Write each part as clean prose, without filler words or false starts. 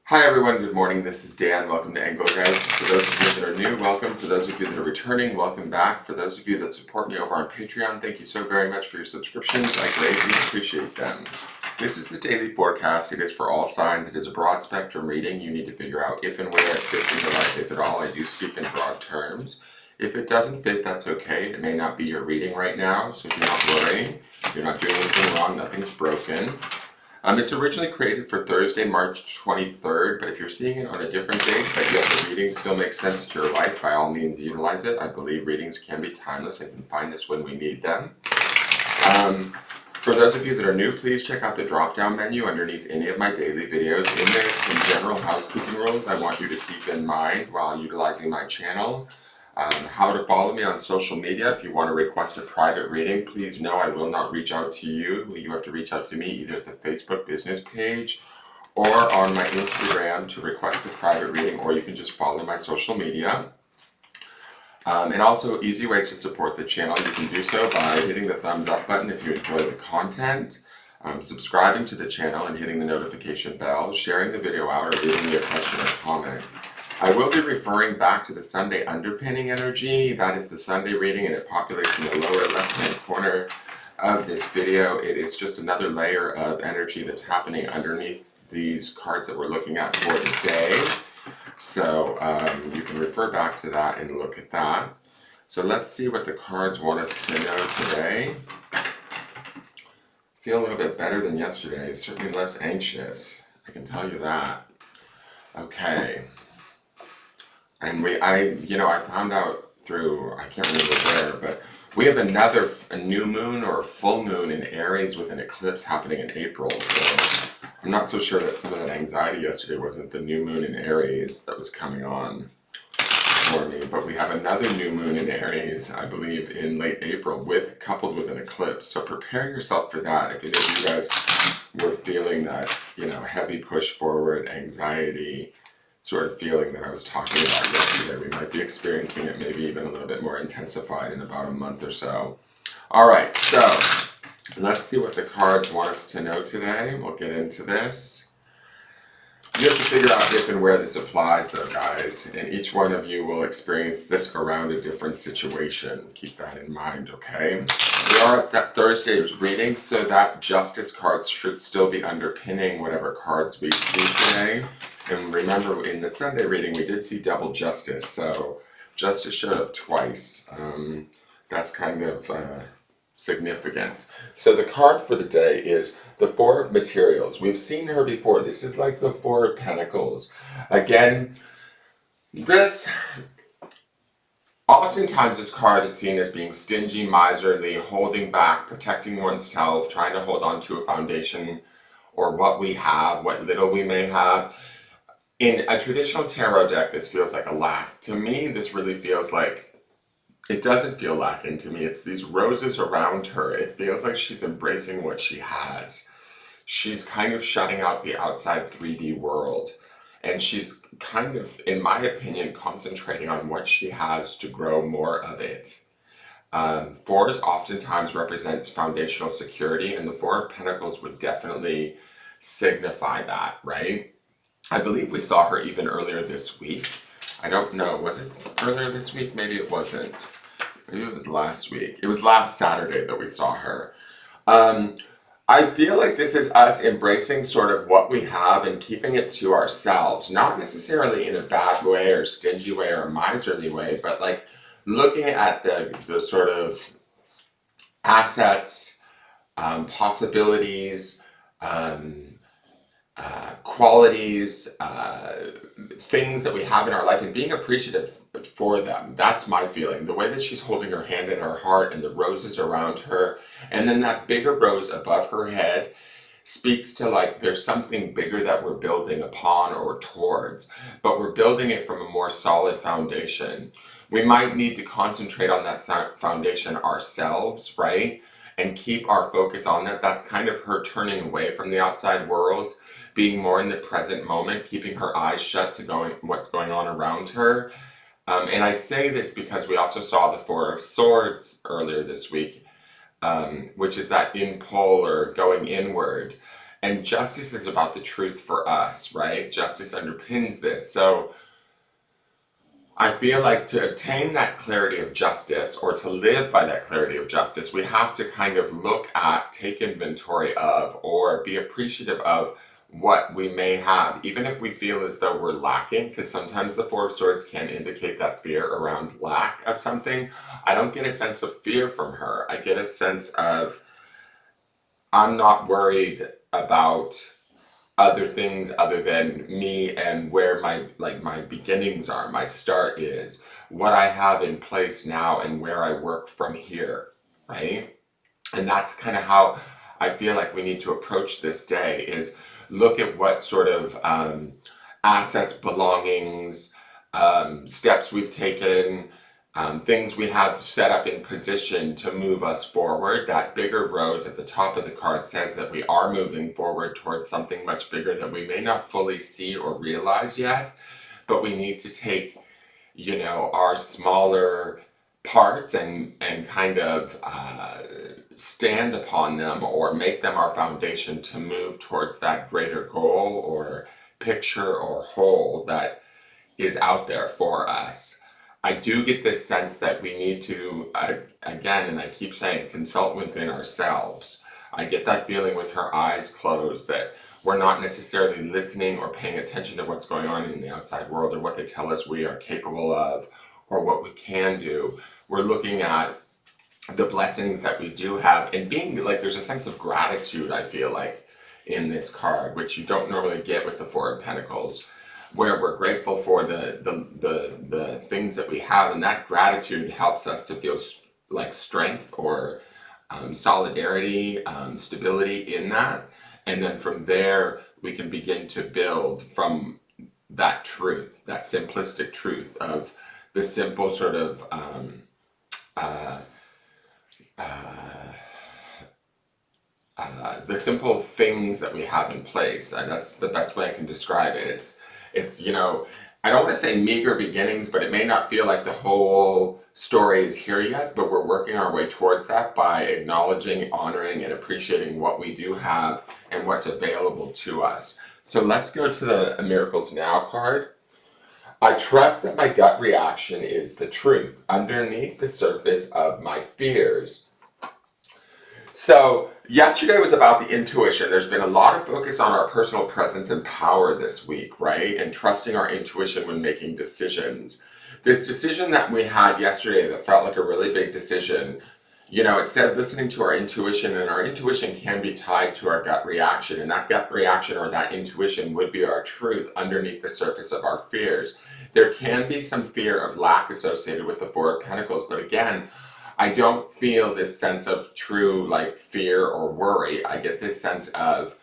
Hi everyone, good morning. This is Dan. Welcome to Engelgeist. For those of you that are new, welcome. For those of you that are returning, welcome back. For those of you that support me over on Patreon, thank you so very much for your subscriptions. I greatly appreciate them. This is the daily forecast. It is for all signs. It is a broad spectrum reading. You need to figure out if and where it fits in your life, if at all. I do speak in broad terms. If it doesn't fit, that's okay. It may not be your reading right now, so do not worry. You're not doing anything wrong. Nothing's broken. It's originally created for Thursday, March 23rd, but if you're seeing it on a different date, but yet the reading still makes sense to your life, by all means utilize it. I believe readings can be timeless. I can find us when we need them. For those of you that are new, please check out the drop-down menu underneath any of my daily videos. In there, some general housekeeping rules I want you to keep in mind while utilizing my channel. How to follow me on social media. If you want to request a private reading, please know I will not reach out to you. You have to reach out to me either at the Facebook business page or on my Instagram to request a private reading, or you can just follow my social media. And also easy ways to support the channel. You can do so by hitting the thumbs up button if you enjoy the content, subscribing to the channel and hitting the notification bell, sharing the video out, or leaving me a question or comment. I will be referring back to the Sunday underpinning energy. That is the Sunday reading, and it populates in the lower left-hand corner of this video. It is just another layer of energy that's happening underneath these cards that we're looking at for the day. So you can refer back to that and look at that. So let's see what the cards want us to know today. Feel a little bit better than yesterday. Certainly less anxious. I can tell you that. Okay. And I found out through, I can't remember where, but we have a new moon or a full moon in Aries with an eclipse happening in April. So I'm not so sure that some of that anxiety yesterday wasn't the new moon in Aries that was coming on for me. But we have another new moon in Aries, I believe, in late April, coupled with an eclipse. So prepare yourself for that. If any of you guys were feeling that, heavy push forward, anxiety, sort of feeling that I was talking about yesterday, we might be experiencing it maybe even a little bit more intensified in about a month or so. All right, so let's see what the cards want us to know today. We'll get into this. You have to figure out if and where this applies though, guys, and each one of you will experience this around a different situation. Keep that in mind, okay? We are at that Thursday's reading, so that justice cards should still be underpinning whatever cards we see today. And remember, in the Sunday reading, we did see double justice, so justice showed up twice. That's kind of significant. So the card for the day is the Four of Materials. We've seen her before. This is like the Four of Pentacles. Again, oftentimes this card is seen as being stingy, miserly, holding back, protecting oneself, trying to hold on to a foundation or what we have, what little we may have. In a traditional tarot deck, this feels like a lack. To me, this really feels like, it doesn't feel lacking to me. It's these roses around her. It feels like she's embracing what she has. She's kind of shutting out the outside 3D world. And she's kind of, in my opinion, concentrating on what she has to grow more of it. Fours oftentimes represent foundational security, and the Four of Pentacles would definitely signify that, right? I believe we saw her even earlier this week. I don't know, was it earlier this week? Maybe it wasn't. Maybe it was last week. It was last Saturday that we saw her. I feel like this is us embracing sort of what we have and keeping it to ourselves. Not necessarily in a bad way or stingy way or a miserly way, but like looking at the sort of assets, possibilities, qualities, things that we have in our life and being appreciative for them. That's my feeling. The way that she's holding her hand in her heart and the roses around her, and then that bigger rose above her head speaks to like there's something bigger that we're building upon or towards, but we're building it from a more solid foundation. We might need to concentrate on that foundation ourselves, right? And keep our focus on that. That's kind of her turning away from the outside world, being more in the present moment, keeping her eyes shut to what's going on around her. And I say this because we also saw the Four of Swords earlier this week, which is that in pole or going inward. And justice is about the truth for us, right? Justice underpins this. So I feel like to obtain that clarity of justice, or to live by that clarity of justice, we have to kind of look at, take inventory of, or be appreciative of what we may have, even if we feel as though we're lacking, because sometimes the Four of Swords can indicate that fear around lack of something. I don't get a sense of fear from her. I get a sense of, I'm not worried about other things other than me and where my beginnings are, my start is, what I have in place now and where I work from here, right? And that's kind of how I feel like we need to approach this day, is look at what sort of assets, belongings, steps we've taken, things we have set up in position to move us forward. That bigger rose at the top of the card says that we are moving forward towards something much bigger that we may not fully see or realize yet, but we need to take, our smaller parts and kind of stand upon them, or make them our foundation to move towards that greater goal or picture or whole that is out there for us. I do get this sense that we need to, again, and I keep saying, consult within ourselves. I get that feeling with her eyes closed that we're not necessarily listening or paying attention to what's going on in the outside world, or what they tell us we are capable of, or what we can do. We're looking at the blessings that we do have, and being like, there's a sense of gratitude, I feel like, in this card, which you don't normally get with the Four of Pentacles, where we're grateful for the things that we have, and that gratitude helps us to feel like strength, or solidarity, stability in that. And then from there, we can begin to build from that truth, that simplistic truth of the simple sort of the simple things that we have in place. That's the best way I can describe it. It's I don't want to say meager beginnings, but it may not feel like the whole story is here yet, but we're working our way towards that by acknowledging, honoring, and appreciating what we do have and what's available to us. So let's go to the Miracles Now card. I trust that my gut reaction is the truth underneath the surface of my fears. So yesterday was about the intuition. There's been a lot of focus on our personal presence and power this week, right? And trusting our intuition when making decisions. This decision that we had yesterday that felt like a really big decision, it said listening to our intuition, and our intuition can be tied to our gut reaction. And that gut reaction, or that intuition, would be our truth underneath the surface of our fears. There can be some fear of lack associated with the Four of Pentacles, but again, I don't feel this sense of true fear or worry. I get this sense of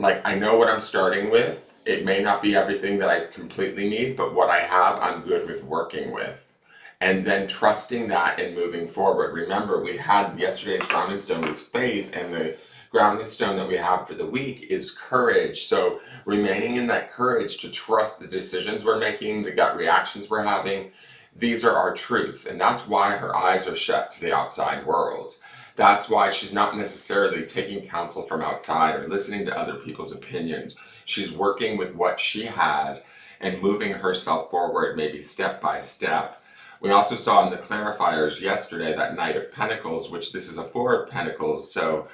I know what I'm starting with. It may not be everything that I completely need, but what I have, I'm good with working with. And then trusting that and moving forward. Remember, we had yesterday's grounding stone was faith, and the grounding stone that we have for the week is courage. So remaining in that courage to trust the decisions we're making, the gut reactions we're having. These are our truths, and that's why her eyes are shut to the outside world. That's why she's not necessarily taking counsel from outside or listening to other people's opinions. She's working with what she has and moving herself forward, maybe step by step. We also saw in the clarifiers yesterday that Knight of Pentacles, which this is a Four of Pentacles, so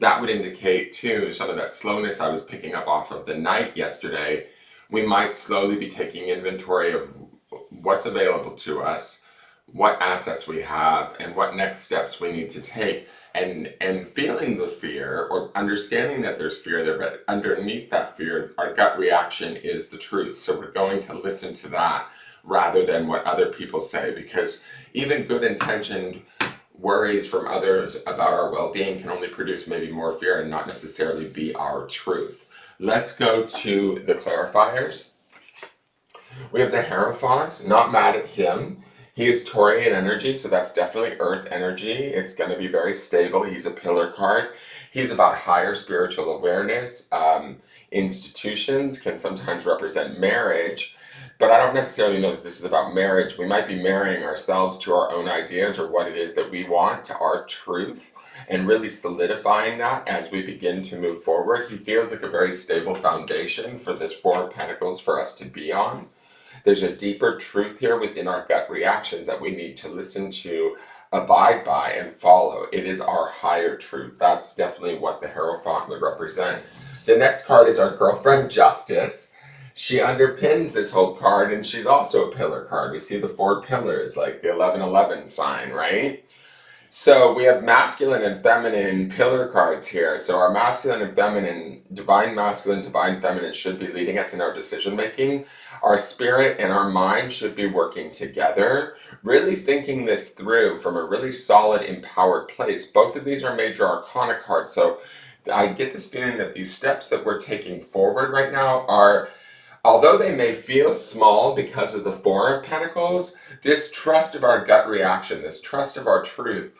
that would indicate too some of that slowness I was picking up off of the Knight yesterday. We might slowly be taking inventory of what's available to us, what assets we have, and what next steps we need to take, and feeling the fear, or understanding that there's fear there, but underneath that fear, our gut reaction is the truth. So we're going to listen to that rather than what other people say, because even good intentioned worries from others about our well-being can only produce maybe more fear and not necessarily be our truth. Let's go to the clarifiers. We have the Hierophant, not mad at him. He is Taurian energy, so that's definitely earth energy. It's going to be very stable. He's a pillar card. He's about higher spiritual awareness. Institutions can sometimes represent marriage, but I don't necessarily know that this is about marriage. We might be marrying ourselves to our own ideas, or what it is that we want, to our truth. and really solidifying that as we begin to move forward. He feels like a very stable foundation for this Four of Pentacles for us to be on. There's a deeper truth here within our gut reactions that we need to listen to, abide by, and follow. It is our higher truth. That's definitely what the Hierophant would represent. The next card is our girlfriend, Justice. She underpins this whole card, and she's also a pillar card. We see the four pillars, like the 1111 sign, right? So we have masculine and feminine pillar cards here. So our masculine and feminine, divine feminine should be leading us in our decision making. Our spirit and our mind should be working together, really thinking this through from a really solid, empowered place. Both of these are major arcana cards. So I get this feeling that these steps that we're taking forward right now are, although they may feel small because of the Four of Pentacles, this trust of our gut reaction, this trust of our truth,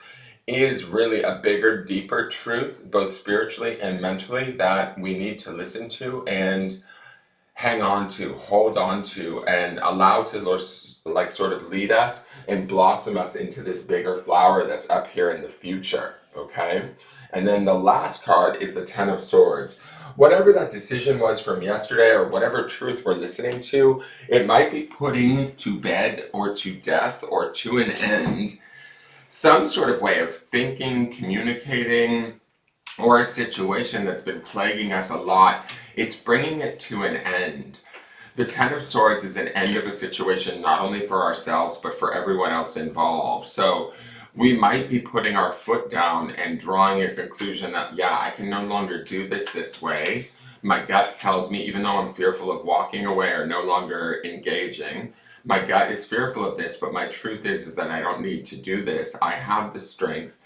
is really a bigger, deeper truth, both spiritually and mentally, that we need to listen to and hang on to, hold on to, and allow to like sort of lead us and blossom us into this bigger flower that's up here in the future, okay? And then the last card is the Ten of Swords. Whatever that decision was from yesterday, or whatever truth we're listening to, it might be putting to bed or to death or to an end some sort of way of thinking, communicating, or a situation that's been plaguing us a lot. It's bringing it to an end. The Ten of Swords is an end of a situation, not only for ourselves, but for everyone else involved. So we might be putting our foot down and drawing a conclusion that, yeah, I can no longer do this way. My gut tells me, even though I'm fearful of walking away or no longer engaging, my gut is fearful of this, but my truth is that I don't need to do this. I have the strength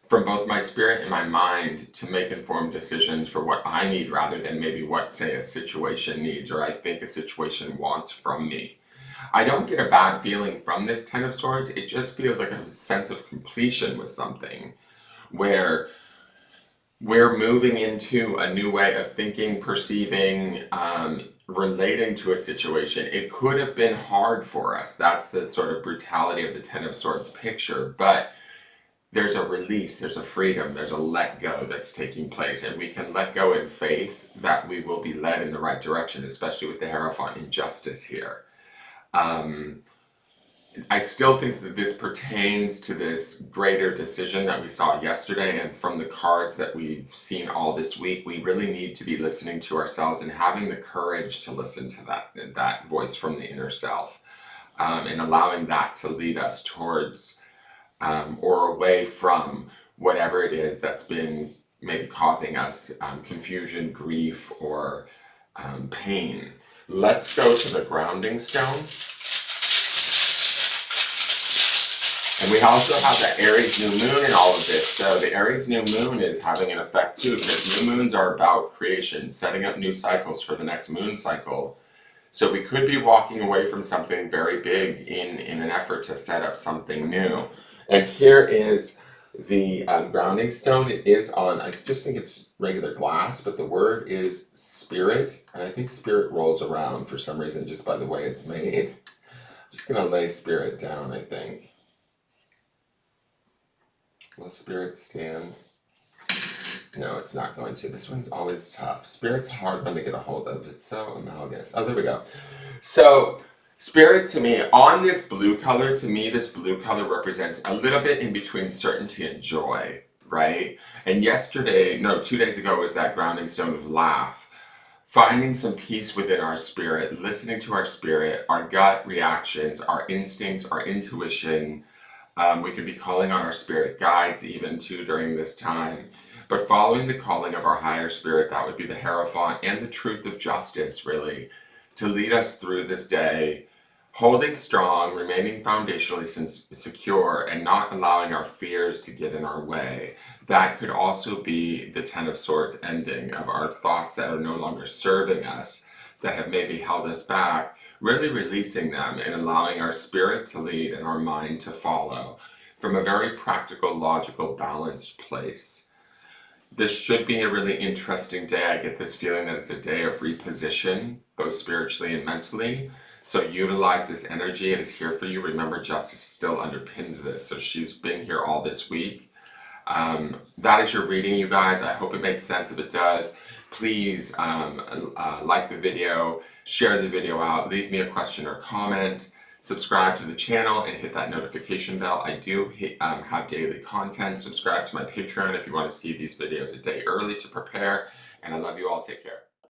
from both my spirit and my mind to make informed decisions for what I need, rather than maybe what, say, a situation needs, or I think a situation wants from me. I don't get a bad feeling from this Ten of Swords. It just feels like a sense of completion with something, where we're moving into a new way of thinking, perceiving, relating to a situation. It could have been hard for us. That's the sort of brutality of the Ten of Swords picture. But there's a release, there's a freedom, there's a let go that's taking place. And we can let go in faith that we will be led in the right direction, especially with the Hierophant in Justice here. I still think that this pertains to this greater decision that we saw yesterday, and from the cards that we've seen all this week, we really need to be listening to ourselves and having the courage to listen to that voice from the inner self, and allowing that to lead us towards or away from whatever it is that's been maybe causing us confusion, grief, or pain. Let's go to the grounding stone. And we also have the Aries new moon in all of this. So the Aries new moon is having an effect too, because new moons are about creation, setting up new cycles for the next moon cycle. So we could be walking away from something very big in an effort to set up something new. And here is the grounding stone. It is on, I just think it's regular glass, but the word is spirit. And I think spirit rolls around for some reason just by the way it's made. I'm just going to lay spirit down, I think. Will spirit stand? No, it's not going to. This one's always tough. Spirit's a hard one to get a hold of. It's so analogous. Oh, there we go. So, spirit to me, on this blue color, to me, this blue color represents a little bit in between certainty and joy, right? And 2 days ago was that grounding stone of laugh. Finding some peace within our spirit, listening to our spirit, our gut reactions, our instincts, our intuition. We could be calling on our spirit guides even too during this time. But following the calling of our higher spirit, that would be the Hierophant and the truth of justice, really, to lead us through this day, holding strong, remaining foundationally secure, and not allowing our fears to get in our way. That could also be the Ten of Swords ending of our thoughts that are no longer serving us, that have maybe held us back, really releasing them and allowing our spirit to lead and our mind to follow from a very practical, logical, balanced place. This should be a really interesting day. I get this feeling that it's a day of reposition, both spiritually and mentally. So utilize this energy. It is here for you. Remember, justice still underpins this. So she's been here all this week. That is your reading, you guys. I hope it makes sense. If it does, please like the video, share the video out, leave me a question or comment, subscribe to the channel, and hit that notification bell. I do have daily content. Subscribe to my Patreon if you want to see these videos a day early to prepare. And I love you all. Take care.